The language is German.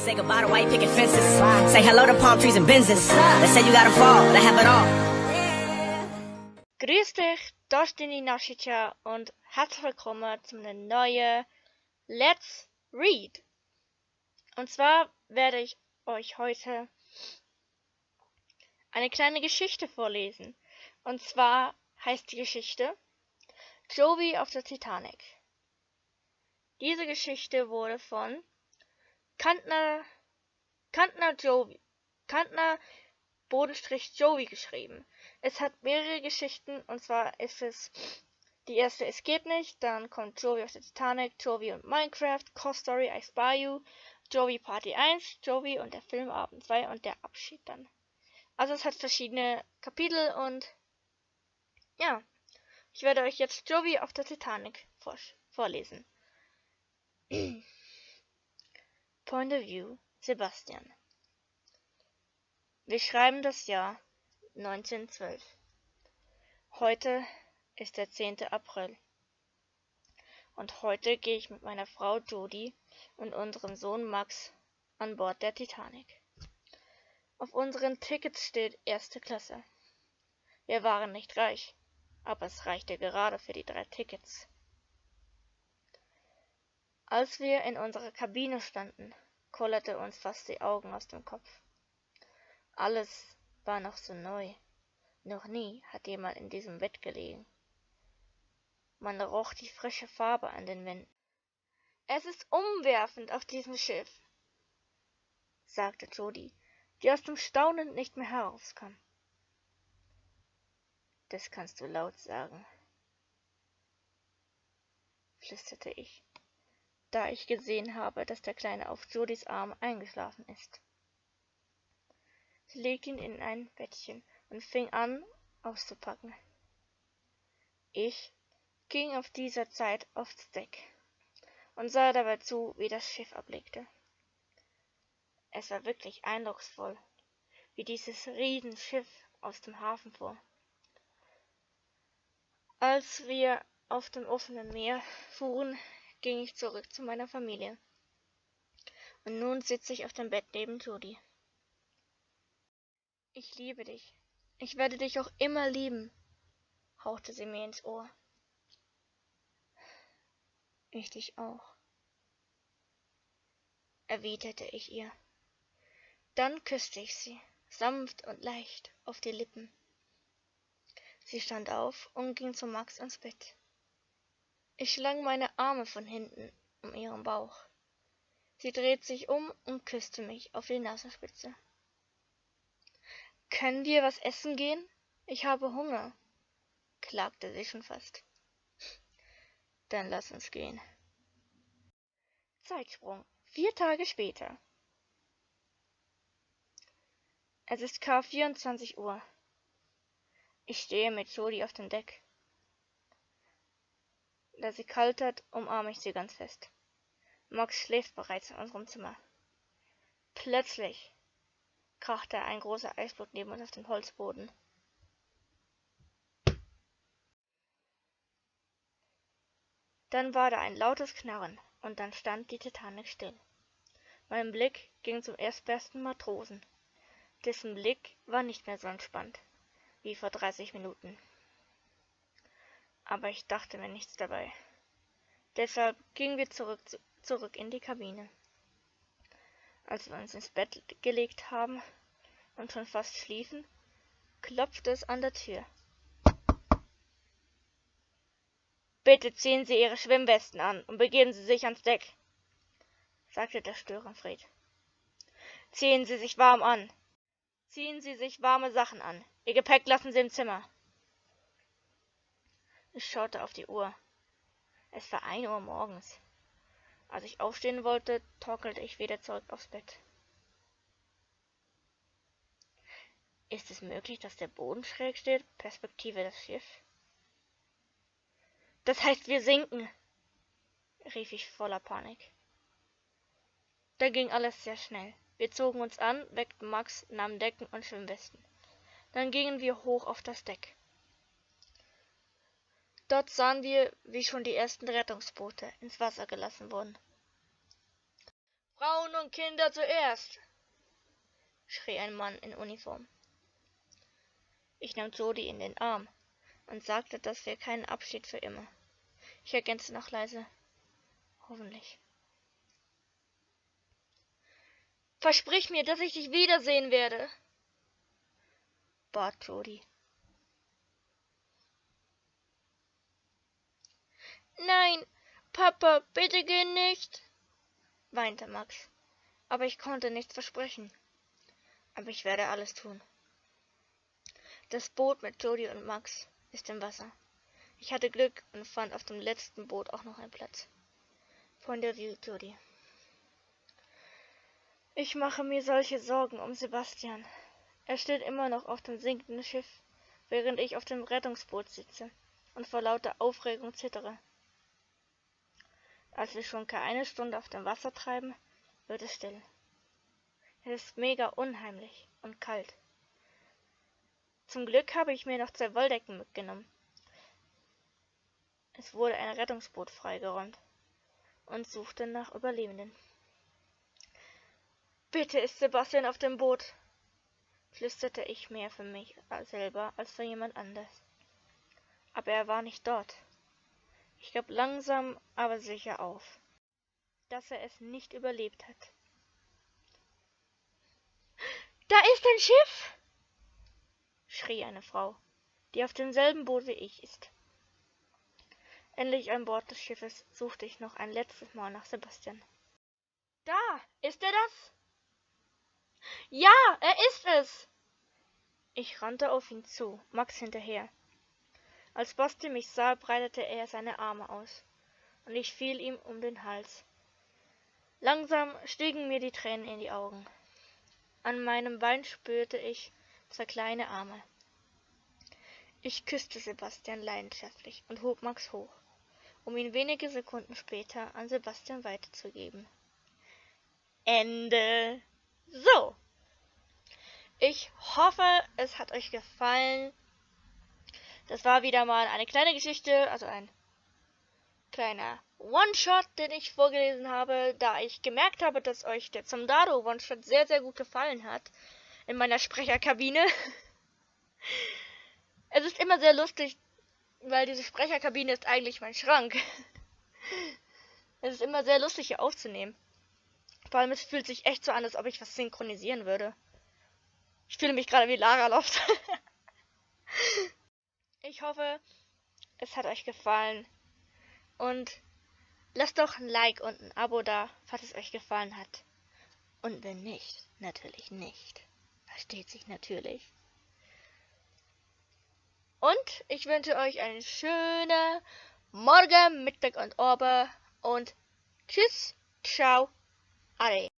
Say goodbye to white picket fences. Say hello to palm trees and Benzes. They say you gotta fall, they have it all. Grüß dich, das ist die Nashicha und herzlich willkommen zu einer neuen Let's Read. Und zwar werde ich euch heute eine kleine Geschichte vorlesen. Und zwar heißt die Geschichte Jovi auf der Titanic. Diese Geschichte wurde von Kantner Jovi geschrieben. Es hat mehrere Geschichten, und zwar ist es die erste Es geht nicht, dann kommt Jovi auf der Titanic, Jovi und Minecraft, Core-Story, I Spy You, Jovi Party 1, Jovi und der Filmabend 2 und der Abschied dann. Also es hat verschiedene Kapitel und ja, ich werde euch jetzt Jovi auf der Titanic vorlesen. Point of View, Sebastian. Wir schreiben das Jahr 1912. Heute ist der 10. April. Und heute gehe ich mit meiner Frau Jody und unserem Sohn Max an Bord der Titanic. Auf unseren Tickets steht erste Klasse. Wir waren nicht reich, aber es reichte gerade für die 3 Tickets. Als wir in unserer Kabine standen, kullerte uns fast die Augen aus dem Kopf. Alles war noch so neu. Noch nie hat jemand in diesem Bett gelegen. Man roch die frische Farbe an den Wänden. Es ist umwerfend auf diesem Schiff, sagte Jody, die aus dem Staunen nicht mehr herauskam. Das kannst du laut sagen, flüsterte ich, da ich gesehen habe, dass der Kleine auf Jodys Arm eingeschlafen ist. Sie legte ihn in ein Bettchen und fing an, auszupacken. Ich ging auf dieser Zeit aufs Deck und sah dabei zu, wie das Schiff ablegte. Es war wirklich eindrucksvoll, wie dieses Riesenschiff aus dem Hafen fuhr. Als wir auf dem offenen Meer fuhren, ging ich zurück zu meiner Familie. Und nun sitze ich auf dem Bett neben Jody. Ich liebe dich. Ich werde dich auch immer lieben, hauchte sie mir ins Ohr. Ich dich auch, erwiderte ich ihr. Dann küsste ich sie, sanft und leicht, auf die Lippen. Sie stand auf und ging zu Max ins Bett. Ich schlang meine Arme von hinten um ihren Bauch. Sie drehte sich um und küsste mich auf die Nasenspitze. »Können wir was essen gehen? Ich habe Hunger«, klagte sie schon fast. »Dann lass uns gehen.« Zeitsprung, 4 Tage später. Es ist 24 Uhr. Ich stehe mit Jody auf dem Deck. Da sie kalt hat, umarme ich sie ganz fest. Max schläft bereits in unserem Zimmer. Plötzlich krachte ein großer Eisblock neben uns auf den Holzboden. Dann war da ein lautes Knarren und dann stand die Titanic still. Mein Blick ging zum erstbesten Matrosen. Dessen Blick war nicht mehr so entspannt wie vor 30 Minuten. Aber ich dachte mir nichts dabei. Deshalb gingen wir zurück in die Kabine. Als wir uns ins Bett gelegt haben und schon fast schliefen, klopfte es an der Tür. »Bitte ziehen Sie Ihre Schwimmwesten an und begeben Sie sich ans Deck«, sagte der Störenfried. »Ziehen Sie sich warm an. Ziehen Sie sich warme Sachen an. Ihr Gepäck lassen Sie im Zimmer.« Ich schaute auf die Uhr. Es war 1 Uhr morgens. Als ich aufstehen wollte, torkelte ich wieder zurück aufs Bett. Ist es möglich, dass der Boden schräg steht, Perspektive das Schiff? »Das heißt, wir sinken«, rief ich voller Panik. Da ging alles sehr schnell. Wir zogen uns an, weckten Max, nahmen Decken und Schwimmwesten. Dann gingen wir hoch auf das Deck. Dort sahen wir, wie schon die ersten Rettungsboote ins Wasser gelassen wurden. Frauen und Kinder zuerst, schrie ein Mann in Uniform. Ich nahm Jody in den Arm und sagte, dass wir keinen Abschied für immer. Ich ergänzte noch leise, hoffentlich. Versprich mir, dass ich dich wiedersehen werde, bat Jody. Nein, Papa, bitte geh nicht, weinte Max. Aber ich konnte nichts versprechen. Aber ich werde alles tun. Das Boot mit Jody und Max ist im Wasser. Ich hatte Glück und fand auf dem letzten Boot auch noch einen Platz. Pointeriert Jody. Ich mache mir solche Sorgen um Sebastian. Er steht immer noch auf dem sinkenden Schiff, während ich auf dem Rettungsboot sitze und vor lauter Aufregung zittere. Als wir schon keine Stunde auf dem Wasser treiben, wird es still. Es ist mega unheimlich und kalt. Zum Glück habe ich mir noch 2 Wolldecken mitgenommen. Es wurde ein Rettungsboot freigeräumt und suchte nach Überlebenden. Bitte ist Sebastian auf dem Boot, flüsterte ich mehr für mich selber als für jemand anders. Aber er war nicht dort. Ich gab langsam, aber sicher auf, dass er es nicht überlebt hat. Da ist ein Schiff! Schrie eine Frau, die auf demselben Boot wie ich ist. Endlich an Bord des Schiffes suchte ich noch ein letztes Mal nach Sebastian. Da, ist er das? Ja, er ist es! Ich rannte auf ihn zu, Max hinterher. Als Basti mich sah, breitete er seine Arme aus, und ich fiel ihm um den Hals. Langsam stiegen mir die Tränen in die Augen. An meinem Bein spürte ich 2 kleine Arme. Ich küsste Sebastian leidenschaftlich und hob Max hoch, um ihn wenige Sekunden später an Sebastian weiterzugeben. Ende. So. Ich hoffe, es hat euch gefallen. Das war wieder mal eine kleine Geschichte, also ein kleiner One-Shot, den ich vorgelesen habe, da ich gemerkt habe, dass euch der Zomdado One-Shot sehr, sehr gut gefallen hat in meiner Sprecherkabine. Es ist immer sehr lustig, weil diese Sprecherkabine ist eigentlich mein Schrank. Es ist immer sehr lustig hier aufzunehmen. Vor allem, es fühlt sich echt so an, als ob ich was synchronisieren würde. Ich fühle mich gerade wie Lara Loft. Ich hoffe, es hat euch gefallen. Und lasst doch ein Like und ein Abo da, falls es euch gefallen hat. Und wenn nicht, natürlich nicht. Versteht sich natürlich. Und ich wünsche euch einen schönen Morgen, Mittag und Abend. Und tschüss, ciao, ade.